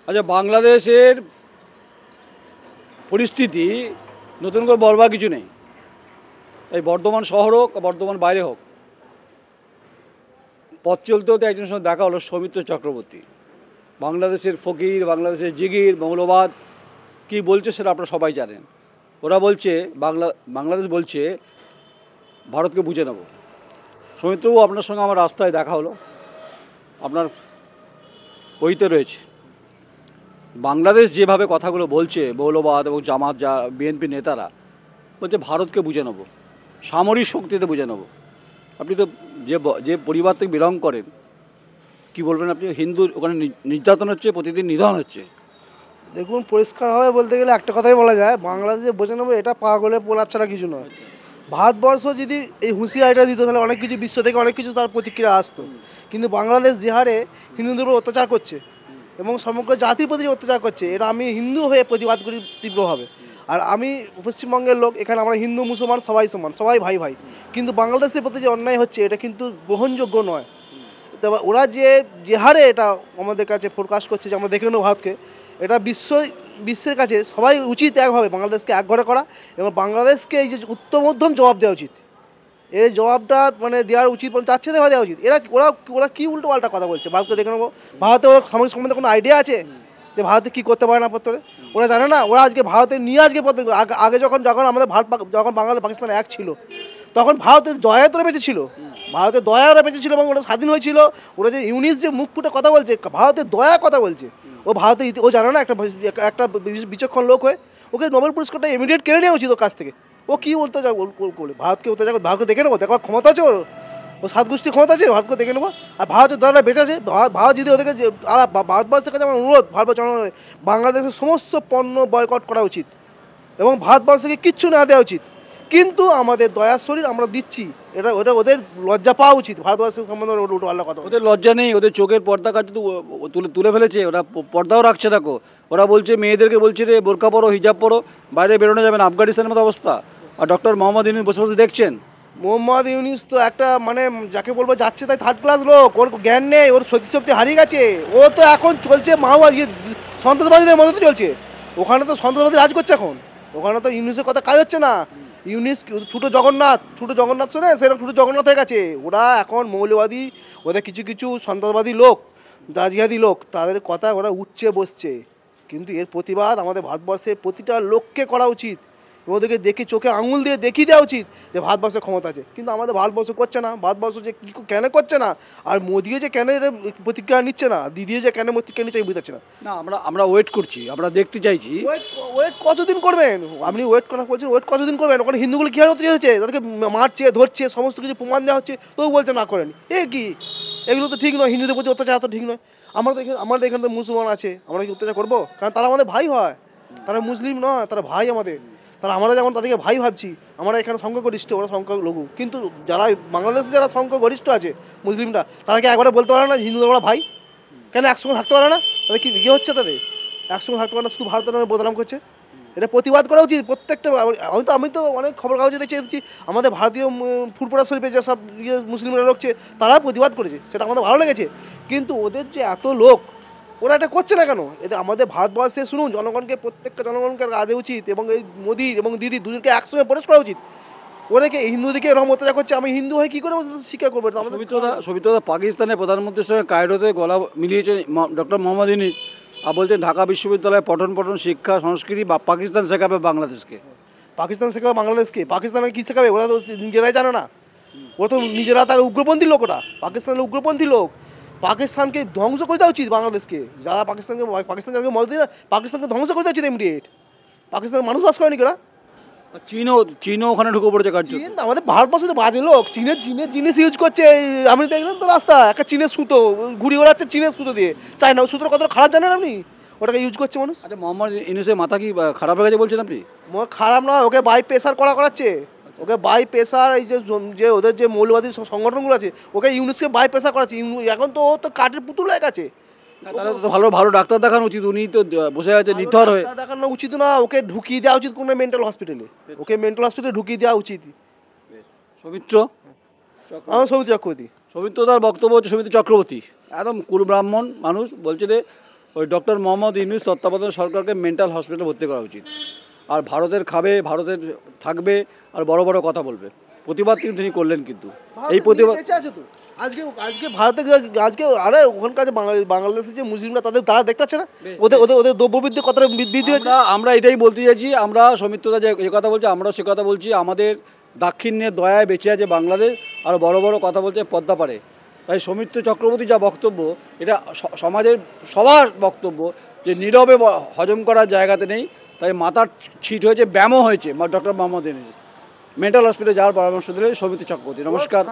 আচ্ছা, বাংলাদেশের পরিস্থিতি নতুন করে বলবার কিছু নেই। তাই বর্ধমান শহর হোক বা বর্ধমান বাইরে হোক, পথ চলতে হতে একজনের সঙ্গে দেখা হলো, সৌমিত্র চক্রবর্তী। বাংলাদেশের ফকির, বাংলাদেশের জিগির, মৌলবাদ কী বলছে সেটা আপনারা সবাই জানেন। ওরা বলছে বাংলাদেশ বলছে ভারতকে বুঝে নেব। সৌমিত্রবাবু, আপনার সঙ্গে আমার রাস্তায় দেখা হলো, আপনার বইতে রয়েছে। বাংলাদেশ যেভাবে কথাগুলো বলছে, মৌলবাদ এবং জামাত, যা বিএনপি নেতারা বলছে ভারতকে বুঝে নেব, সামরিক শক্তিতে বুঝে নেব। আপনি তো যে পরিবার থেকে বিলং করেন, কি বলবেন আপনি? হিন্দুর ওখানে নির্যাতন হচ্ছে, প্রতিদিন নিধন হচ্ছে। দেখুন, পরিষ্কারভাবে বলতে গেলে একটা কথাই বলা যায়, বাংলাদেশে বোঝে নেবো, এটা পাগলে পোলাপ ছাড়া কিছু নয়। ভারতবর্ষ যদি এই হুঁশিয়ারিটা দিত, তাহলে অনেক কিছু বিশ্ব থেকে অনেক কিছু তার প্রতিক্রিয়া আসতো। কিন্তু বাংলাদেশ যে হারে হিন্দুদের উপর অত্যাচার করছে এবং সমগ্র জাতির প্রতি যে অত্যাচার করছে, এটা আমি হিন্দু হয়ে প্রতিবাদ করি তীব্রভাবে। আর আমি পশ্চিমবঙ্গের লোক, এখানে আমরা হিন্দু মুসলমান সবাই সমান, সবাই ভাই ভাই। কিন্তু বাংলাদেশের প্রতি যে অন্যায় হচ্ছে, এটা কিন্তু গ্রহণযোগ্য নয়। তবে ওরা যে হারে এটা আমাদের কাছে ফোরকাস্ট করছে যে আমরা দেখে নেবো ভারতকে, এটা বিশ্বের কাছে সবাই উচিত একভাবে বাংলাদেশকে একঘরে করা এবং বাংলাদেশকে এই যে উত্তম মধ্যম জবাব দেওয়া উচিত। এই জবাবটা মানে দেওয়ার উচিত, যাচ্ছে দেওয়া উচিত। ওরা ওরা কী উল্টো পাল্টা কথা বলছে, ভারতকে দেখে নেবো। ভারতে ওর সামরিক সম্বন্ধে কোনো আইডিয়া আছে যে ভারতে কী করতে পারে না করতে পারে? ওরা জানে না। ওরা আজকে ভারতে নিয়ে আগে যখন আমাদের যখন বাংলাদেশ পাকিস্তান এক ছিল, তখন ভারতের দয়া তোরা বেঁচে ছিল। ভারতের দয়া ওরা বেঁচে ছিল এবং ওরা স্বাধীন হয়েছিল। ওরা যে ইউনিস যে মুখ ফুটে কথা বলছে, ভারতের দয়া কথা বলছে। ও জানে না, একটা বিচক্ষণ লোক হয়ে ওকে নোবেল পুরস্কারটা ইমিডিয়েট কেড়ে নেওয়া উচিত ওর কাছ থেকে। ও কী বলতে যা করলে ভারতকে ভারতকে দেখে নেবো, দেখার ক্ষমতা আছে ওর। ও সাত গোষ্ঠী ক্ষমতা আছে, ভারতকে দেখে নেবো। আর ভারতের দয়াটা বেঁচে আছে। ভারত যদি ওদেরকে আর ভারতবর্ষের কাছে আমার অনুরোধ, ভারতবর্ষ বাংলাদেশের সমস্ত পণ্য বয়কট করা উচিত এবং ভারতবর্ষকে কিচ্ছু না দেওয়া উচিত। কিন্তু আমাদের দয়ার শরীর আমরা দিচ্ছি, ওটা ওদের লজ্জা পাওয়া উচিত। ভারতবর্ষের সম্বন্ধে উল্টো পাল্টা কথা ওদের লজ্জা নেই? ওদের চোখের পর্দা কাজ তুলে তুলে ফেলেছে, ওরা পর্দাও রাখছে না। ওরা বলছে, মেয়েদেরকে বলছে রে বোরকা পরো, হিজাব পরো, বাইরে বেরোনো যাবে না। আফগানিস্তানের মতো অবস্থা। আর ডক্টর মোহাম্মদ ইউনূস বসে বসে দেখছেন। মোহাম্মদ ইউনিস তো একটা মানে যাকে বলবো যাচ্ছে তাই থার্ড ক্লাস লোক। ওর জ্ঞান নেই, ওর শক্তি হারিয়ে গেছে। ও তো এখন চলছে সন্ত্রাসবাদীদের মতো চলছে। ওখানে তো সন্ত্রাসবাদী রাজ করছে এখন। ওখানে তো ইউনিসের কথা কাজ হচ্ছে না। ইউনিস ছোটো জগন্নাথ শোনে, সেরকম ছোটো জগন্নাথ হয়ে গেছে। ওরা এখন মৌলবাদী, ওদের কিছু কিছু সন্ত্রাসবাদী লোক, দাজিহাদি লোক, তাদের কথা ওরা উঠছে বসছে। কিন্তু এর প্রতিবাদ আমাদের ভারতবর্ষের প্রতিটা লোককে করা উচিত। ওদেরকে দেখে চোখে আঙুল দিয়ে দেখিয়ে দেওয়া উচিত যে ভারতবর্ষের ক্ষমতা আছে। কিন্তু আমাদের ভারতবর্ষ করছে না। ভারতবর্ষ যে কী কেন করছে না, আর মোদিও যে কেন এর প্রতিক্রিয়া নিচ্ছে না, দিদিও যে কেন প্রতিক্রিয়া নিচ্ছে বুঝতে পারছি না। না, আমরা ওয়েট করছি, আমরা দেখতে চাইছি। ওয়েট কতদিন করবেন আপনি? ওয়েট করা বলছেন, ওয়েট কতদিন করবেন? ওখানে হিন্দুগুলো কী হতে হচ্ছে, তাদেরকে মারছে, ধরছে, সমস্ত কিছু প্রমাণ দেওয়া হচ্ছে, তবু বলছে না করেন। কি এগুলো তো ঠিক নয়। হিন্দুদের প্রতি অত্যাচার তো ঠিক নয়। আমাদের এখানে তো মুসলমান আছে, আমরা কি অত্যাচার করবো? কারণ তারা আমাদের ভাই হয়, তারা মুসলিম নয়, তারা ভাই আমাদের। তারা আমরা যেমন তাদেরকে ভাই ভাবছি, আমরা এখানে সংখ্যাগরিষ্ঠ, ওরা সংখ্যালঘু। কিন্তু যারা বাংলাদেশে যারা সংখ্যাগরিষ্ঠ আছে মুসলিমরা, তারা কি একবারে বলতে পারে না হিন্দুদের আমরা ভাই? কেন একসঙ্গে থাকতে পারে না? তাদের কি ইয়ে হচ্ছে? তাদের একসঙ্গে থাকতে পারে না, শুধু ভারতের নামে বদনাম করছে। এটা প্রতিবাদ করা উচিত প্রত্যেকটা। আমি তো অনেক খবর কাগজে দেখছি আমাদের ভারতীয় ফুরপুরা শরীফে যেসব মুসলিমরা রয়েছে, তারা প্রতিবাদ করেছে, সেটা আমাদের ভালো লেগেছে। কিন্তু ওদের যে এত লোক, ওরা এটা করছে না কেন? এতে আমাদের ভারতবর্ষে শুনুন, জনগণকে, প্রত্যেকটা জনগণকে কাজে উচিত এবং এই মোদি এবং দিদি দুজনকে একসঙ্গে প্রবেশ করা উচিত। ওদেরকে হিন্দুদিকে এরকম অত্যাচার করছে, আমি হিন্দু হয়ে কী করে স্বীকার করবো? সবিত্রদা পাকিস্তানের প্রধানমন্ত্রীর সঙ্গে কায়রোতে গলা মিলিয়েছে ডক্টর মোহাম্মদ ইউনূস, আর বলছেন ঢাকা বিশ্ববিদ্যালয়ে পঠন শিক্ষা সংস্কৃতি বা পাকিস্তান শেখাবে বাংলাদেশকে। পাকিস্তান শেখাবে বাংলাদেশকে? পাকিস্তানে কী শেখাবে? ওরা তো নিজেরাই জানে না। ওরা তো নিজেরা তার উগ্রপন্থী লোক। ওরা পাকিস্তানের উগ্রপন্থী লোক। পাকিস্তানকে ধ্বংস করে দেওয়া উচিত। বাংলাদেশকে যারা পাকিস্তানকে মদত দিয়ে, পাকিস্তানকে ধ্বংস করে দেওয়া উচিত ইমিডিয়েট। পাকিস্তানের মানুষ বাস করেনি ওরা। চীনও ওখানে ঢুকে পড়েছে কাজ। চীন আমাদের ভারতবর্ষে তো বাজে লোক। চীনের জিনিস ইউজ করছে। আপনি দেখলেন তো রাস্তা, একটা চীনের সুতো ঘুরিয়ে ওড়াচ্ছে, চীনের সুতো দিয়ে। চায়না সুতোর কতটা খারাপ জানেন আপনি? ওটাকে ইউজ করছে মানুষ। আচ্ছা, মোহাম্মদ ইউনূসের মাথা কি খারাপ হয়ে গেছে বলছেন আপনি? খারাপ নয়, ওকে বাই প্রেসার করাচ্ছে। ওকে বাই প্রেসার, এই যে ওদের যে মৌলবাদী সংগঠনগুলো আছে, ওকে ইউনুসকে বাই প্রেসার করাচ্ছে। এখন তো ও তো কাঠের পুতুল হয়ে গেছে। তাহলে তো ভালো ভালো ডাক্তার দেখানো উচিত। উনি তো বসে আছে নির্ভর হয়ে। দেখানো উচিত না, ওকে ঢুকিয়ে দেওয়া উচিত কোনো মেন্টাল হসপিটালে। ওকে মেন্টাল হসপিটালে ঢুকিয়ে দেওয়া উচিত। সৌমিত্র সৌমিত্র চক্রবর্তী। সৌমিত্রদার বক্তব্য হচ্ছে, সৌমিত্র চক্রবর্তী একদম কুল ব্রাহ্মণ মানুষ, বলছে যে ওই ডক্টর মোহাম্মদ ইউনূস তত্ত্বাবধায়ক সরকারকে মেন্টাল হসপিটালে ভর্তি করা উচিত। আর ভারতের খাবে, ভারতের থাকবে, আর বড় বড় কথা বলবে। প্রতিবাদ কিন্তু তিনি করলেন, কিন্তু এই প্রতিবাদ বেঁচে আছে তো আজকে আজকে ভারতে আজকে আরে ওখানকার যে বাংলাদেশের যে মুসলিমরা তারা দেখতে পাচ্ছে না ওদের ওদের ওদের দ্রব্যবৃদ্ধি কতটা বৃদ্ধি হয়েছে। আমরা এটাই বলতে চাইছি, আমরা সৌমিত্রদা যে কথা বলছি আমরাও সে কথা বলছি। আমাদের দাক্ষিণ্যের দয়ায় বেঁচে আছে বাংলাদেশ, আর বড় বড় কথা বলছে পদ্মা পারে। তাই সৌমিত্র চক্রবর্তী যা বক্তব্য, এটা সমাজের সবার বক্তব্য যে নীরবে হজম করার জায়গাতে নেই। তাই মাথার ছিট হয়েছে, ব্যায়ামও হয়েছে ডক্টর মোহাম্মদ ইউনূস। মেন্টাল হসপিটালে যাওয়ার পরামর্শ দিলেন সৌমিত্র চক্রবর্তী। নমস্কার,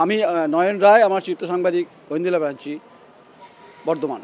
আমি নয়ন রায়, আমার চিত্র সাংবাদিক গোয়েন্দিলা ব্রাঞ্চি, বর্ধমান।